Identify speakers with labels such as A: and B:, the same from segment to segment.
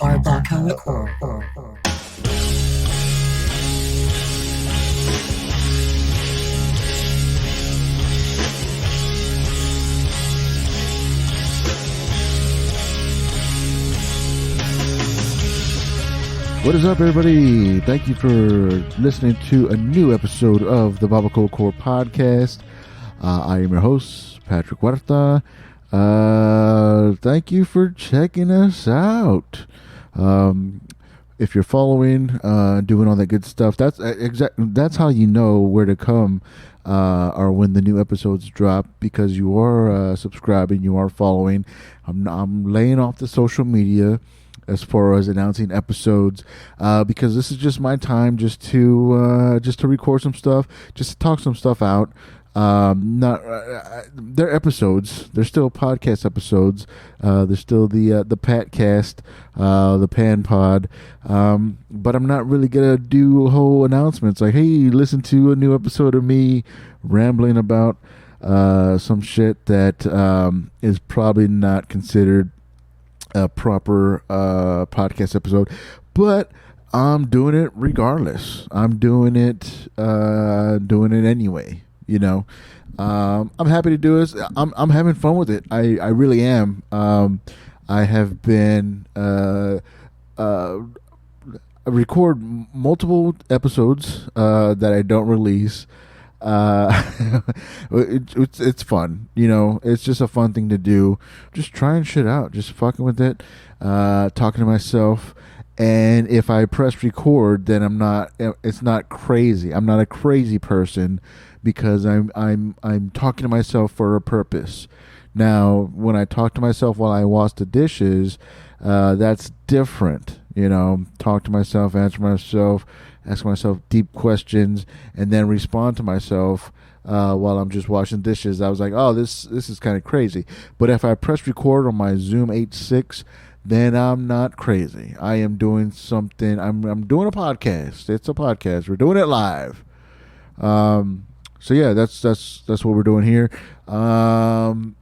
A: BarbacoaCore.
B: What is up, everybody? Thank you for listening to a new episode of the BarbacoaCore Podcast. I am your host, Patrick Huerta. Thank you for checking us out. If you're following, doing all that good stuff, that's how you know where to come, or when the new episodes drop, because you are subscribing, you are following. I'm laying off the social media as far as announcing episodes, because this is just my time just to record some stuff, just to talk some stuff out. They're episodes. They're still podcast episodes. They're still the Patcast, the Pan Pod. But I'm not really gonna do whole announcements like, hey, listen to a new episode of me rambling about some shit that is probably not considered a proper podcast episode, but I'm doing it regardless. I'm doing it anyway. You know, I'm happy to do this. I'm having fun with it. I really am. I have been I record multiple episodes that I don't release. It's fun, you know. It's just a fun thing to do. Just trying shit out, just fucking with it, talking to myself. And if I press record, then it's not crazy. I'm not a crazy person, because I'm talking to myself for a purpose. Now, when I talk to myself while I wash the dishes, that's different. You know, talk to myself, answer myself, ask myself deep questions, and then respond to myself while I'm just washing dishes. I was like, oh, this is kind of crazy. But if I press record on my Zoom H6, then I'm not crazy. I am doing something. I'm doing a podcast. It's a podcast. We're doing it live. So yeah, that's what we're doing here. Man,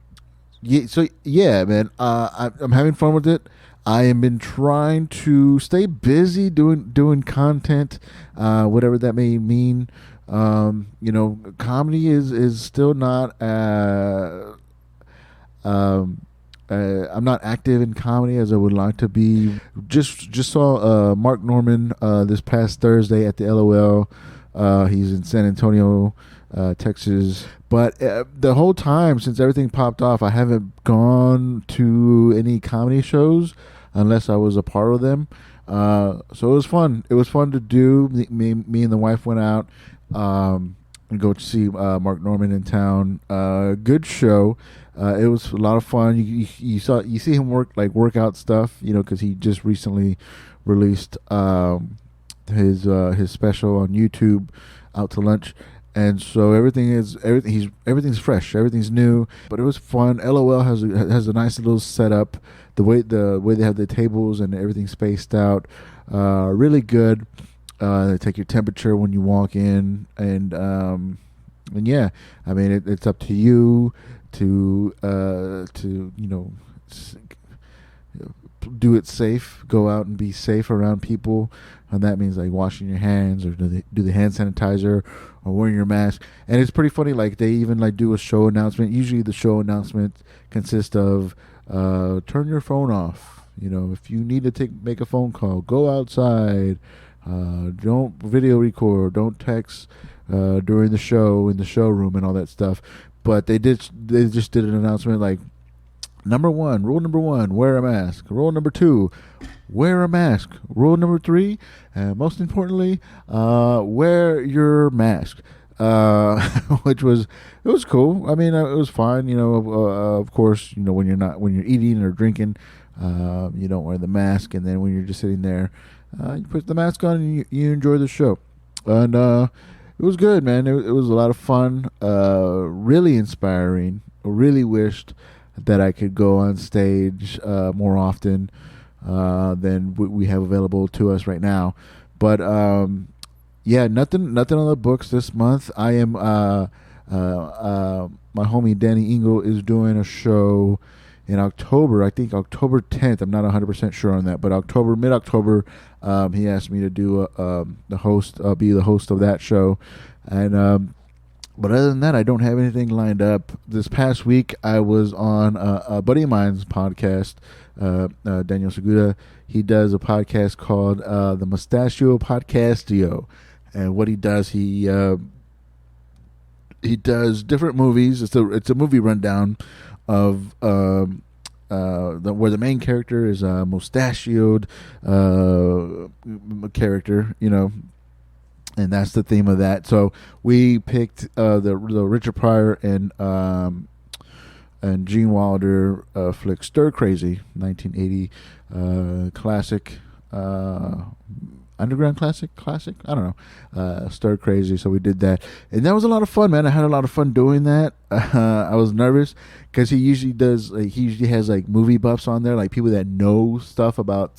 B: I'm having fun with it. I have been trying to stay busy doing content, whatever that may mean. You know, comedy is still not. I'm not active in comedy as I would like to be. Just saw Mark Norman this past Thursday at the LOL. He's in San Antonio, Texas. But the whole time since everything popped off, I haven't gone to any comedy shows unless I was a part of them. So it was fun. It was fun to do. Me and the wife went out and go to see Mark Norman in town. Good show. It was a lot of fun. You see him work out stuff, you know, because he just recently released his special on YouTube, Out to Lunch. And so everything's fresh, everything's new, but it was fun. LOL has a nice little setup. The way they have the tables and everything spaced out, really good. They take your temperature when you walk in, and yeah, I mean it's up to you to you know, do it safe. Go out and be safe around people, and that means like washing your hands, or do the hand sanitizer, or wearing your mask. And it's pretty funny, like they even like do a show announcement. Usually the show announcement consists of turn your phone off. You know, if you need to make a phone call, go outside. Don't video record, don't text during the show in the showroom and all that stuff. But they just did an announcement like, rule number one, wear a mask. Rule number 2, wear a mask. Rule number 3, most importantly, wear your mask. It was cool. I mean, it was fine. You know, of course, you know, when you're eating or drinking, you don't wear the mask, and then when you're just sitting there, you put the mask on and you enjoy the show. And it was good, man. It was a lot of fun. Really inspiring. Really wished that I could go on stage more often than we have available to us right now. But yeah, nothing on the books this month. I am my homie Danny Engel is doing a show in October. I think October 10th. I'm not 100% sure on that, but mid October, he asked me to do be the host of that show, and but other than that, I don't have anything lined up. This past week, I was on a buddy of mine's podcast, Daniel Segura. He does a podcast called the Moustachioed Podcastio, and what he does, he does different movies. It's a movie rundown of where the main character is a moustachioed character, and that's the theme of that. So we picked the Richard Pryor and Gene Wilder flick Stir Crazy, 1980 classic, underground classic. I don't know, Stir Crazy. So we did that, and that was a lot of fun, man. I had a lot of fun doing that. I was nervous because he usually has like movie buffs on there, like people that know stuff about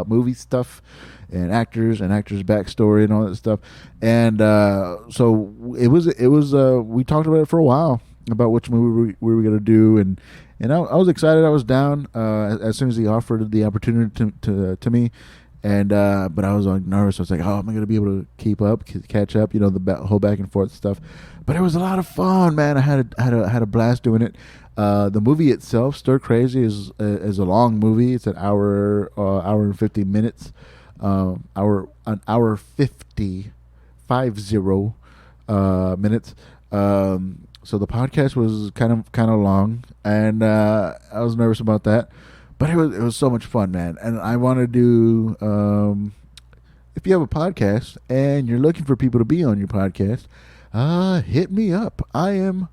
B: movie stuff, and actors backstory and all that stuff. And so it was we talked about it for a while, about which movie we were gonna do, and I was excited. I was down as soon as he offered the opportunity to me. And but I was like nervous. I was like, "Oh, am I gonna be able to catch up?" The whole back and forth stuff. But it was a lot of fun, man. I had a blast doing it. The movie itself, Stir Crazy, is a long movie. It's an hour and 50 minutes. An hour 50 minutes. So the podcast was kind of long, and I was nervous about that. But it was so much fun, man. And I want to do, if you have a podcast and you're looking for people to be on your podcast, hit me up. I am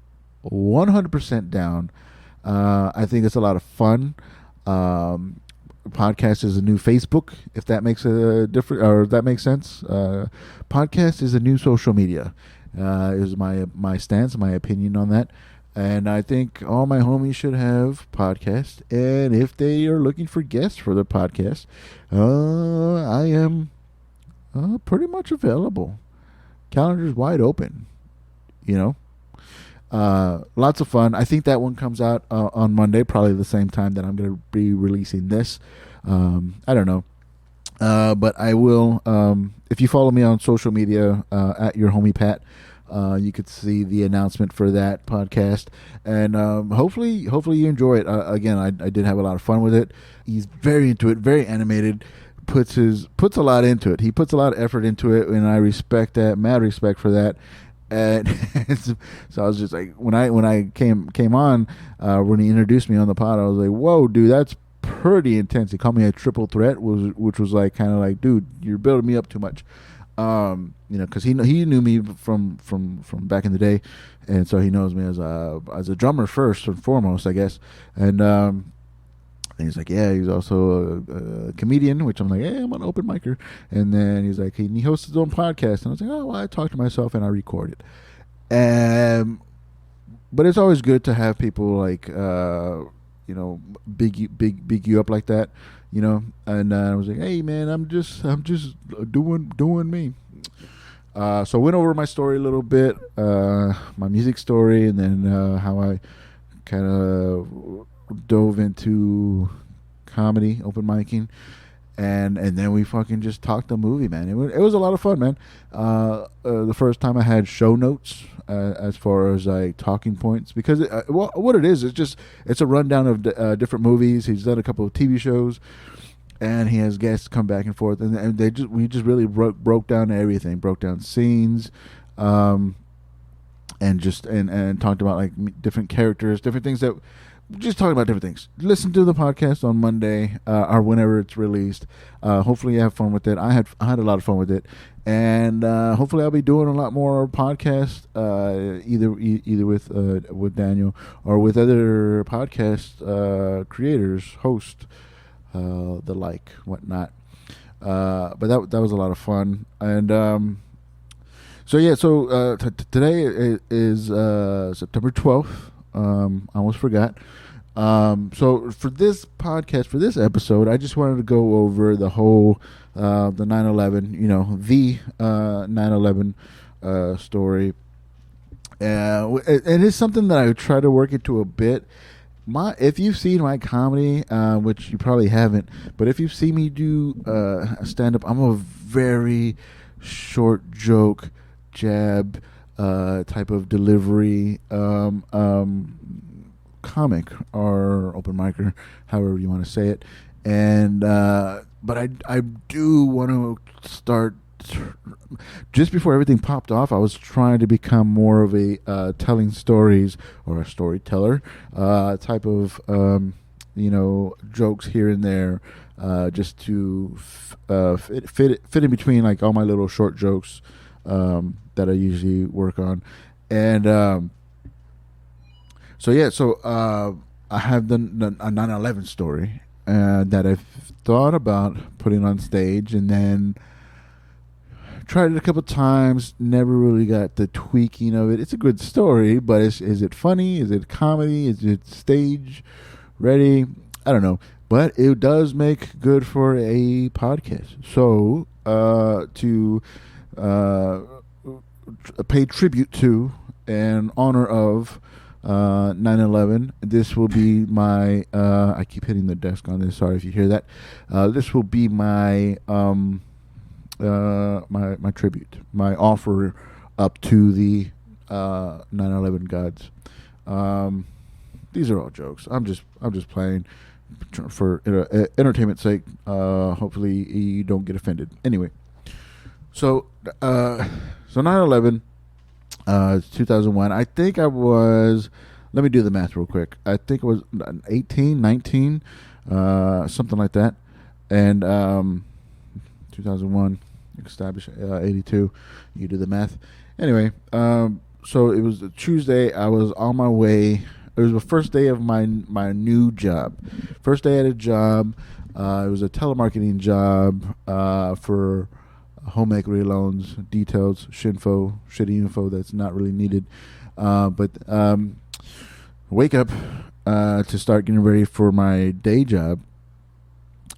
B: 100% down. I think it's a lot of fun. Podcast is a new Facebook, if that makes a difference, or if that makes sense. Podcast is a new social media. Is my stance, my opinion on that. And I think all my homies should have podcasts. And if they are looking for guests for their podcast, I am pretty much available. Calendar's wide open, Lots of fun. I think that one comes out on Monday, probably the same time that I'm going to be releasing this. I don't know. But I will, if you follow me on social media, at your homie Pat, you could see the announcement for that podcast, and hopefully you enjoy it. Again, I did have a lot of fun with it. He's very into it, very animated, puts a lot into it. He puts a lot of effort into it, and I respect that, mad respect for that. And so I was just like, when I came on, when he introduced me on the pod, I was like, whoa, dude, that's pretty intense. He called me a triple threat, which was like kind of like, dude, you're building me up too much. Because he knew me from back in the day, and so he knows me as a drummer first and foremost, I guess. And he's like, yeah, he's also a comedian, which I'm like, hey, I'm an open micer. And then he's like, he hosts his own podcast, and I was like, oh, well, I talk to myself and I record it. But it's always good to have people like big you up like that. And I was like, hey man, I'm just doing me. So I went over my story a little bit, my music story, and then how I kind of dove into comedy, open micing, and then we fucking just talked the movie, man. It was a lot of fun, man. The first time I had show notes as far as like talking points, because what it is, it's a rundown of different movies. He's done a couple of TV shows, and he has guests come back and forth, and we just really broke down everything, broke down scenes, and talked about like different characters, different things that. Just talking about different things. Listen to the podcast on Monday or whenever it's released. Hopefully you have fun with it. I had a lot of fun with it, and hopefully I'll be doing a lot more podcasts, either with Daniel or with other podcast creators, hosts, the like, whatnot. But that was a lot of fun, and today is September 12th. I almost forgot. So for this podcast, for this episode, I just wanted to go over the whole the 9/11, the 9/11 story. It is something that I try to work into a bit if you've seen my comedy, which you probably haven't, but if you've seen me do stand up, I'm a very short joke, jab type of delivery comic or open micer, however you want to say it. And but I do want to start. Just before everything popped off, I was trying to become more of a telling stories or a storyteller type of jokes here and there, just to fit in between like all my little short jokes that I usually work on. And I have a 9/11 story that I've thought about putting on stage, and then tried it a couple times, never really got the tweaking of it. It's a good story, but is it funny? Is it comedy? Is it stage ready? I don't know. But it does make good for a podcast. So to pay tribute to and honor of 9/11, this will be my I keep hitting the desk on this, sorry if you hear that. This will be my my tribute, my offer up to the 9/11 gods. These are all jokes. I'm just playing for entertainment's sake. Hopefully you don't get offended. Anyway, so 9/11, 2001. I think I was. Let me do the math real quick. I think it was 18, 19, something like that, and 2001. Established 82. You do the math. Anyway, so it was a Tuesday. I was on my way. It was the first day of my new job. First day at a job. It was a telemarketing job for home equity loans, details, shitty info that's not really needed. But wake up to start getting ready for my day job.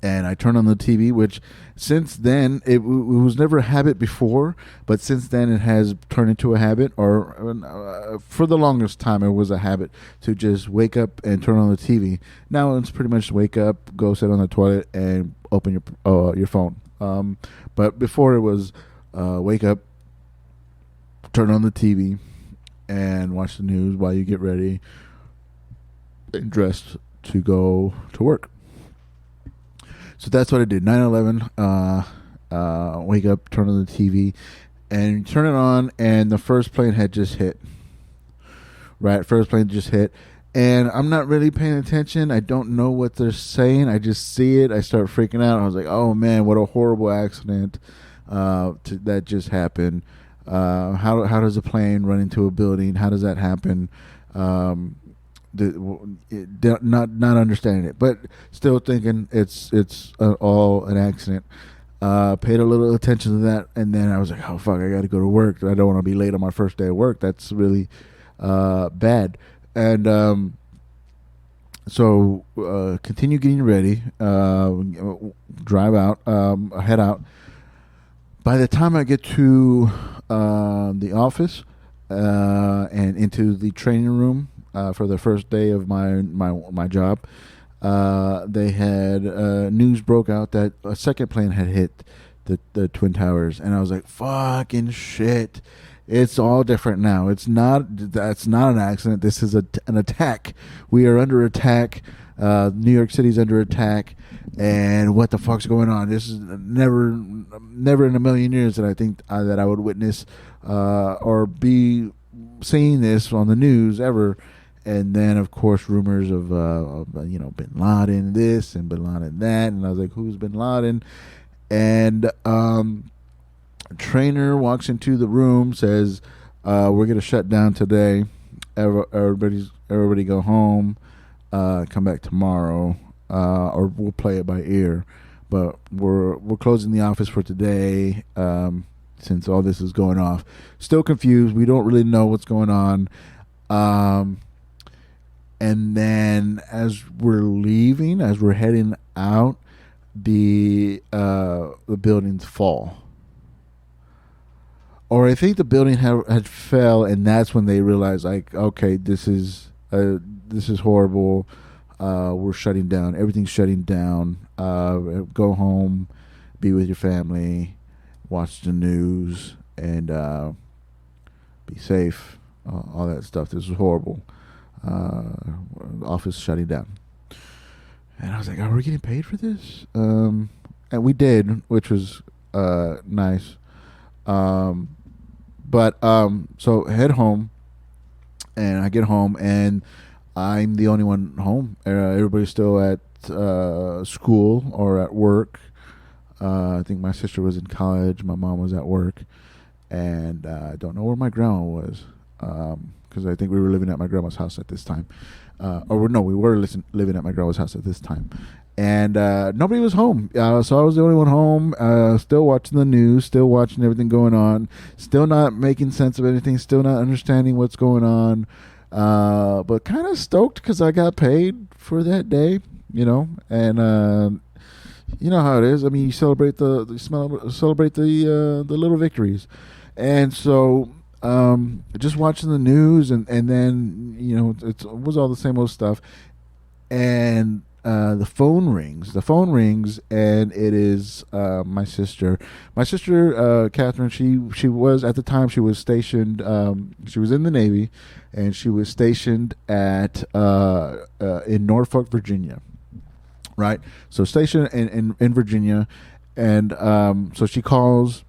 B: And I turned on the TV, which since then, it was never a habit before, but since then it has turned into a habit, or for the longest time it was a habit to just wake up and turn on the TV. Now it's pretty much wake up, go sit on the toilet, and open your phone. But before it was wake up, turn on the TV, and watch the news while you get ready and dressed to go to work. So that's what I did. 9/11, wake up, turn on the TV, and turn it on, and the first plane had just hit. Right, first plane just hit, and I'm not really paying attention. I don't know what they're saying. I just see it. I start freaking out. I was like, "Oh man, what a horrible accident that just happened." How does a plane run into a building? How does that happen? Not understanding it, but still thinking it's all an accident. Paid a little attention to that, and then I was like, oh fuck, I gotta go to work. I don't want to be late on my first day of work. That's really bad. And so continue getting ready, drive out, head out. By the time I get to the office and into the training room for the first day of my job, they had news broke out that a second plane had hit the Twin Towers, and I was like, fucking shit. It's all different now. That's not an accident. This is an attack. We are under attack. New York City's under attack, and what the fuck's going on? This is never in a million years that I think that I would witness or be seeing this on the news ever. And then, of course, rumors of Bin Laden this and Bin Laden that, and I was like, who's Bin Laden? And trainer walks into the room, says, we're gonna shut down today. Everybody go home. Come back tomorrow, or we'll play it by ear. But we're closing the office for today since all this is going off. Still confused. We don't really know what's going on. And then as we're leaving, as we're heading out, the buildings fall. Or I think the building had fell, and that's when they realized, like, okay, this is this is horrible. We're shutting down. Everything's shutting down. Go home, be with your family, watch the news, and be safe. All that stuff. This is horrible. Office shutting down. And I was like, are we getting paid for this? And we did, which was nice. But so head home, and I get home, and I'm the only one home. Everybody's still at school or at work. I think my sister was in college. My mom was at work. And I don't know where my grandma was, because I think we were living at my grandma's house at this time. We were living at my grandma's house at this time. And nobody was home. So I was the only one home, still watching the news, still watching everything going on, still not making sense of anything, still not understanding what's going on. But kind of stoked because I got paid for that day, and you know how it is. I mean, you celebrate the little victories. And so just watching the news, and then it was all the same old stuff. And the phone rings, and it is my sister. My sister, Catherine. She was, at the time, she was stationed. She was in the Navy, and she was stationed at in Norfolk, Virginia. Right, so stationed in Virginia, and so she calls.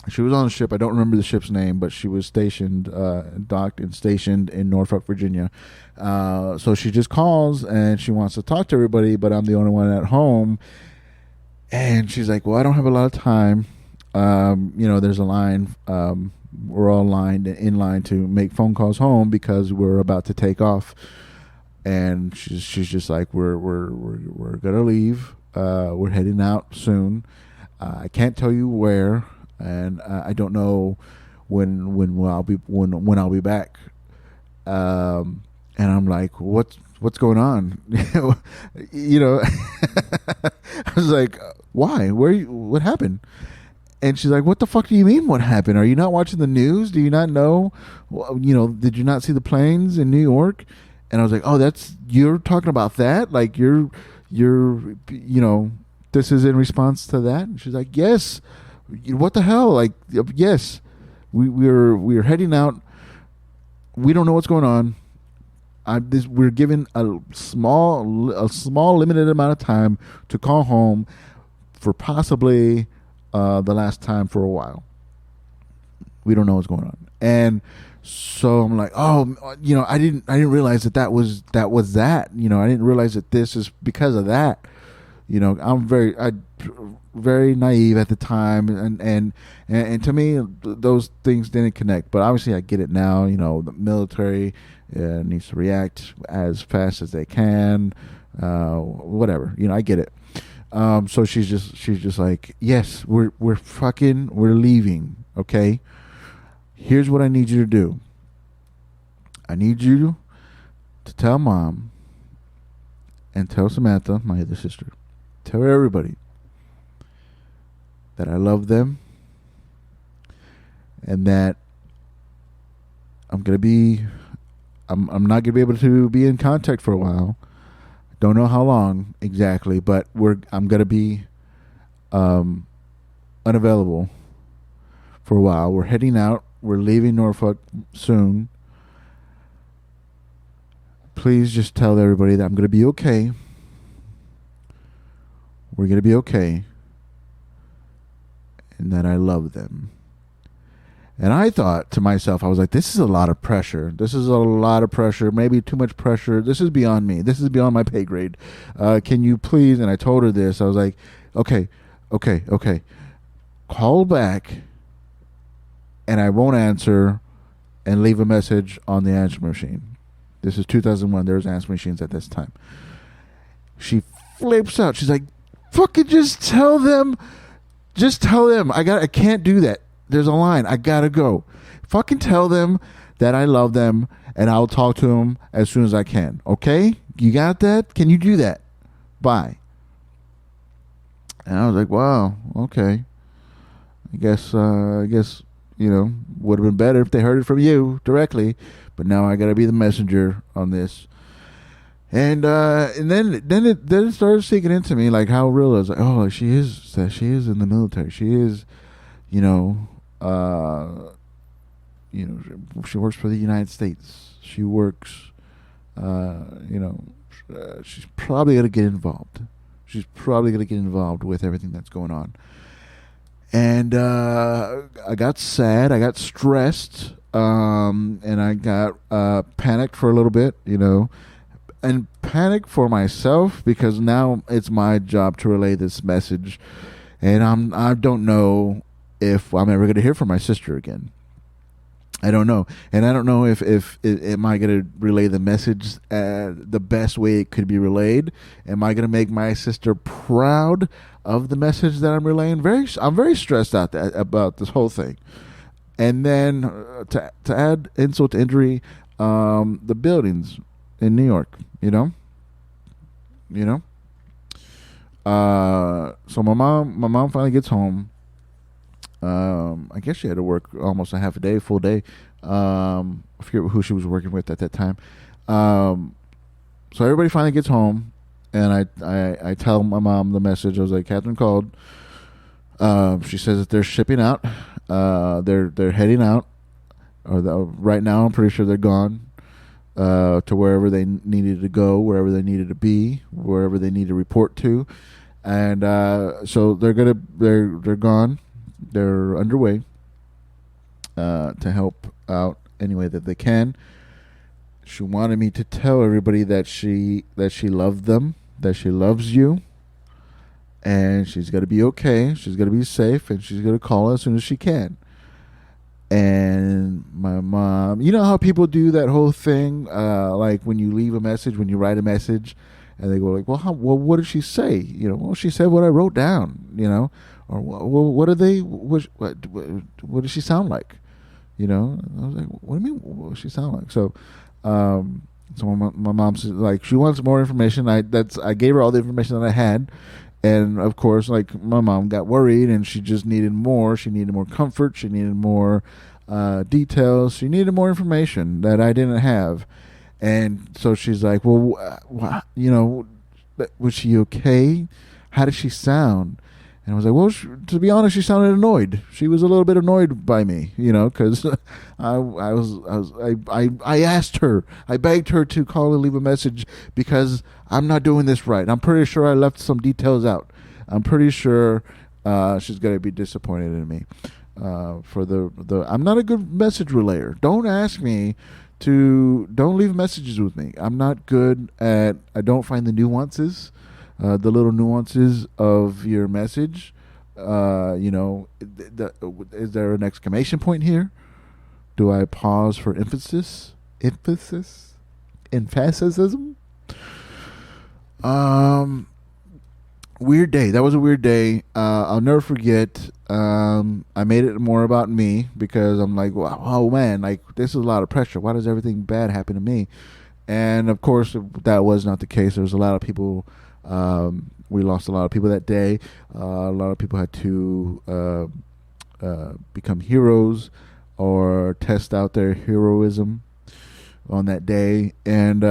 B: She was on a ship. I don't remember the ship's name, but she was stationed, docked and stationed in Norfolk, Virginia. So she just calls, and she wants to talk to everybody, but I'm the only one at home. And she's like, well, I don't have a lot of time. There's a line. We're all in line to make phone calls home because we're about to take off. And she's just like, we're gonna leave. We're heading out soon. I can't tell you where. And I don't know when I'll be back. And I'm like, what's going on? I was like, why? What happened? And she's like, what the fuck do you mean? What happened? Are you not watching the news? Do you not know? Did you not see the planes in New York? And I was like, oh, you're talking about that? Like you're this is in response to that? And she's like, yes. What the hell? Like, yes, we're heading out. We don't know what's going on. We're given a small limited amount of time to call home for possibly the last time for a while. We don't know what's going on, and so I'm like, oh, I didn't realize that was that. I didn't realize that this is because of that. I'm very naive at the time, and to me those things didn't connect. But obviously I get it now. The military needs to react as fast as they can. Whatever. I get it. So she's just like, yes, we're leaving. Okay. Here's what I need you to do. I need you to tell Mom and tell Samantha, my other sister, tell everybody that I love them and that I'm not gonna be able to be in contact for a while. Don't know how long exactly, but I'm gonna be unavailable for a while. We're heading out. We're leaving Norfolk soon. Please just tell everybody that I'm gonna be okay. We're gonna be okay. And that I love them. And I thought to myself, I was like, this is a lot of pressure. Maybe too much pressure. This is beyond me. This is beyond my pay grade. Can you please? And I told her this. I was like, okay. Call back and I won't answer and leave a message on the answer machine. This is 2001. There was answer machines at this time. She flips out. She's like, fucking just tell them. Just tell them. I can't do that. There's a line. I gotta go. Fucking tell them that I love them and I'll talk to them as soon as I can. Okay? You got that? Can you do that? Bye. And I was like, wow, okay. I guess, would have been better if they heard it from you directly. But now I gotta be the messenger on this. And then it started sinking into me, like how real it was. Like, oh, she is in the military. She is, you know, she works for the United States. She works, she's probably gonna get involved. She's probably gonna get involved with everything that's going on. And I got sad. I got stressed. And I got panicked for a little bit, and panic for myself because now it's my job to relay this message, and I don't know if I'm ever going to hear from my sister again. I don't know, and I don't know if am I going to relay the message the best way it could be relayed. Am I going to make my sister proud of the message that I'm relaying? I'm very stressed out about this whole thing. And then to add insult to injury, the buildings in New York, So my mom finally gets home. I guess she had to work almost a half a day, full day. I forget who she was working with at that time. So everybody finally gets home, and I tell my mom the message. I was like, Catherine called. She says that they're shipping out. They're heading out. Right now, I'm pretty sure they're gone to wherever they needed to go, wherever they needed to be, wherever they need to report to, and so they're gone. They're underway to help out any way that they can. She wanted me to tell everybody that she loved them, that she loves you, and she's going to be okay. She's going to be safe, and she's going to call as soon as she can. And my mom, you know how people do that whole thing, like when you leave a message, when you write a message, and they go like, well, what did she say? Well, she said what I wrote down, or what do they, what does she sound like? I was like, what do you mean, what does she sound like? So my mom said, like, she wants more information. I gave her all the information that I had. And of course, like, my mom got worried, and she just needed more. She needed more comfort. She needed more details. She needed more information that I didn't have. And so she's like, well, was she okay? How did she sound? And I was like, well, to be honest, she sounded annoyed. She was a little bit annoyed by me, because I asked her, I begged her to call and leave a message because I'm not doing this right. I'm pretty sure I left some details out. I'm pretty sure she's going to be disappointed in me. I'm not a good message relayer. Don't leave messages with me. I'm not good at, I don't find the nuances. The little nuances of your message. Is there an exclamation point here? Do I pause for emphasis? Emphasis? Weird day. That was a weird day. I'll never forget. I made it more about me because I'm like, wow, oh man, like, this is a lot of pressure. Why does everything bad happen to me? And of course, that was not the case. There was a lot of people. We lost a lot of people that day. A lot of people had to become heroes or test out their heroism on that day, and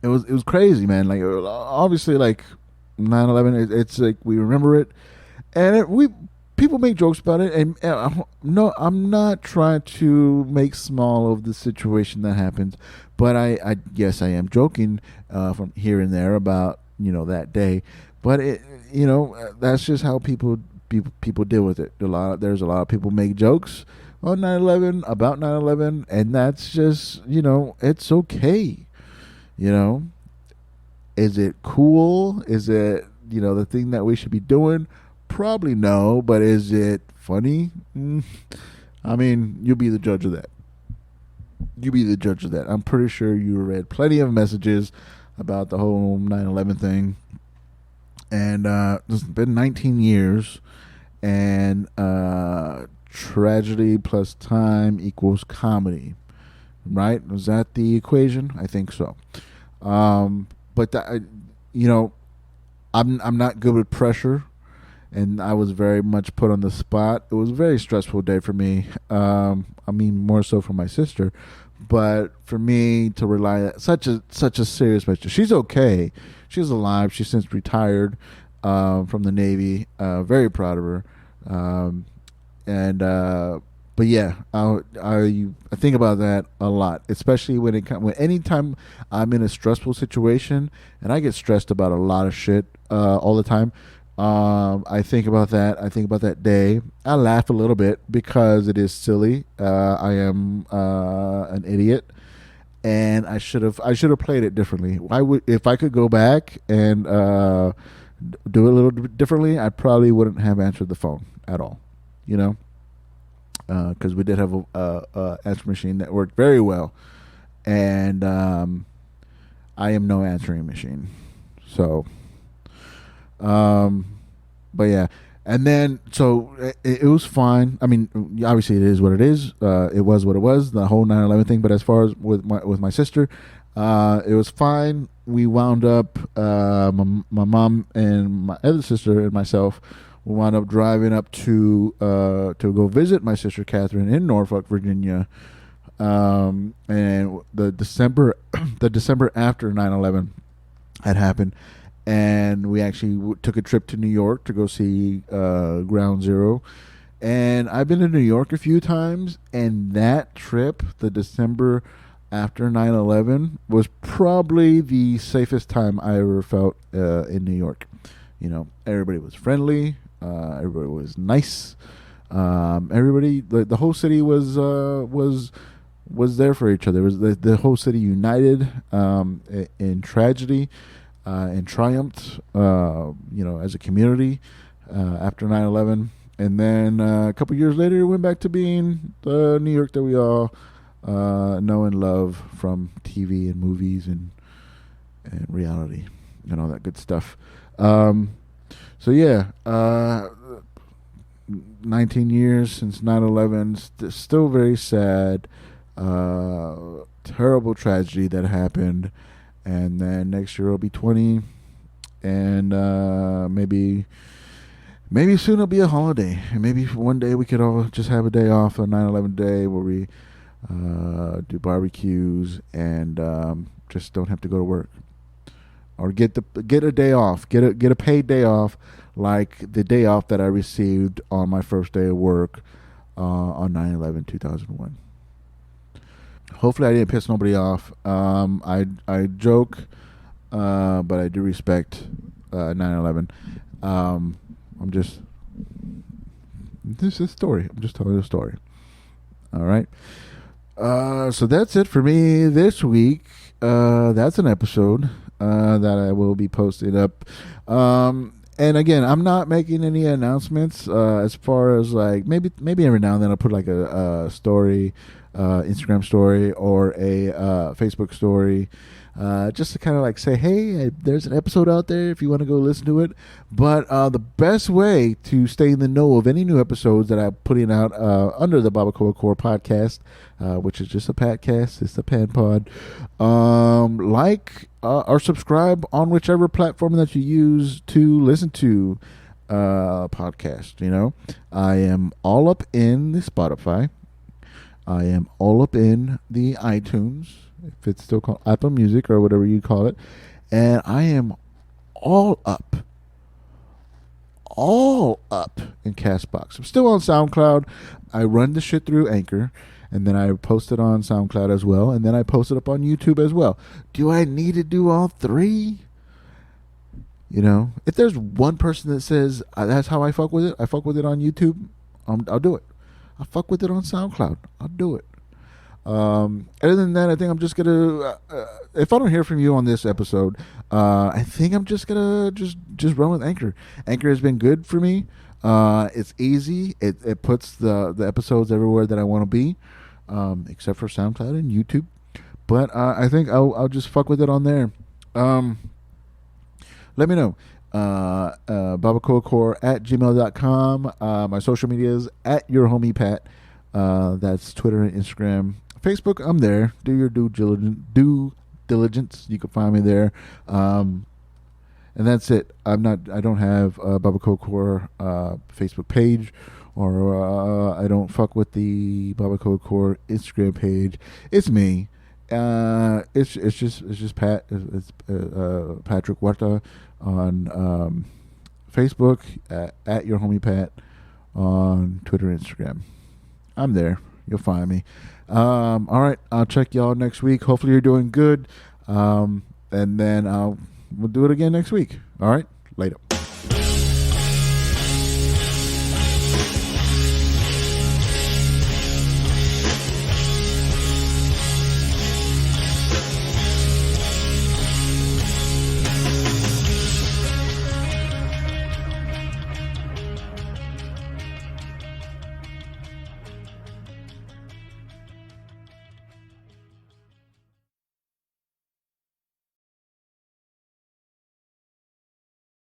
B: it was crazy, man. Like, obviously, like 9/11, it's like we remember it, and people make jokes about it, and no, I'm not trying to make small of the situation that happens, but I yes, I am joking from here and there about that day, but that's just how people deal with it. There's a lot of people make jokes on 9/11 about 9/11, and that's just it's okay. Is it cool? Is it the thing that we should be doing? Probably no, but is it funny? I mean, you be the judge of that. I'm pretty sure you read plenty of messages about the whole 9/11 thing. And it's been 19 years, and tragedy plus time equals comedy. Right? Was that the equation? I think so. But I'm not good with pressure. And I was very much put on the spot. It was a very stressful day for me. I mean, more so for my sister. But for me to rely on such a serious message, she's okay. She's alive. She's since retired from the Navy. Very proud of her. And but yeah, I think about that a lot, especially when anytime I'm in a stressful situation, and I get stressed about a lot of shit all the time. I think about that. I think about that day. I laugh a little bit because it is silly. I am an idiot, and I should have played it differently. Why would if I could go back and do it a little bit differently? I probably wouldn't have answered the phone at all. You know, because we did have a answer machine that worked very well, and I am no answering machine. So. But yeah, and then so it was fine. I mean, obviously it is what it is. It was what it was. The whole 9/11 thing. But as far as with my sister, it was fine. We wound up my mom and my other sister and myself. We wound up driving up to go visit my sister Catherine in Norfolk, Virginia. And the December after 9/11 had happened. And we actually took a trip to New York to go see Ground Zero. And I've been to New York a few times, and that trip, the December after 9/11, was probably the safest time I ever felt in New York. You know, everybody was friendly, everybody was nice, everybody, the whole city was there for each other. It was the whole city united in tragedy. And triumphed, as a community after 9/11. And then a couple years later, it went back to being the New York that we all know and love from TV and movies and reality and all that good stuff. So yeah, 19 years since 9/11, still very sad, terrible tragedy that happened. And then next year it'll be 20, and maybe soon it'll be a holiday. And maybe one day we could all just have a day off, a 9/11 day, where we do barbecues and just don't have to go to work, or get a day off, get a paid day off, like the day off that I received on my first day of work on 9/11/2001. Hopefully I didn't piss nobody off. I joke, but I do respect 9/11. This is a story. I'm just telling a story. All right. So that's it for me this week. That's an episode that I will be posting up. And again, I'm not making any announcements as far as like maybe every now and then I'll put like a story. Instagram story or a Facebook story, just to kind of like say, hey, there's an episode out there if you want to go listen to it. But the best way to stay in the know of any new episodes that I'm putting out under the BarbacoaCore Podcast, which is just a podcast, it's a pan pod, or subscribe on whichever platform that you use to listen to podcast. You know, I am all up in the Spotify. I am all up in the iTunes, if it's still called Apple Music or whatever you call it. And I am all up in CastBox. I'm still on SoundCloud. I run the shit through Anchor, and then I post it on SoundCloud as well, and then I post it up on YouTube as well. Do I need to do all three? You know, if there's one person that says that's how I fuck with it, I fuck with it on YouTube, I'll do it. I'll fuck with it on SoundCloud. I'll do it. Other than that, I think I'm just gonna. If I don't hear from you on this episode, I think I'm just gonna just run with Anchor. Anchor has been good for me. It's easy. It puts the episodes everywhere that I want to be, except for SoundCloud and YouTube. But I think I'll just fuck with it on there. Let me know. BarbacoaCore at gmail.com. My social medias at your homie Pat. That's Twitter and Instagram. Facebook, I'm there. Do your due diligence. You can find me there. And that's it. I don't have a BarbacoaCore Facebook page or I don't fuck with the BarbacoaCore Instagram page, it's me. It's just Patrick Huerta on Facebook, at your homie Pat on Twitter, Instagram. I'm there. You'll find me. All right, I'll check y'all next week. Hopefully you're doing good. And then we'll do it again next week. All right, later.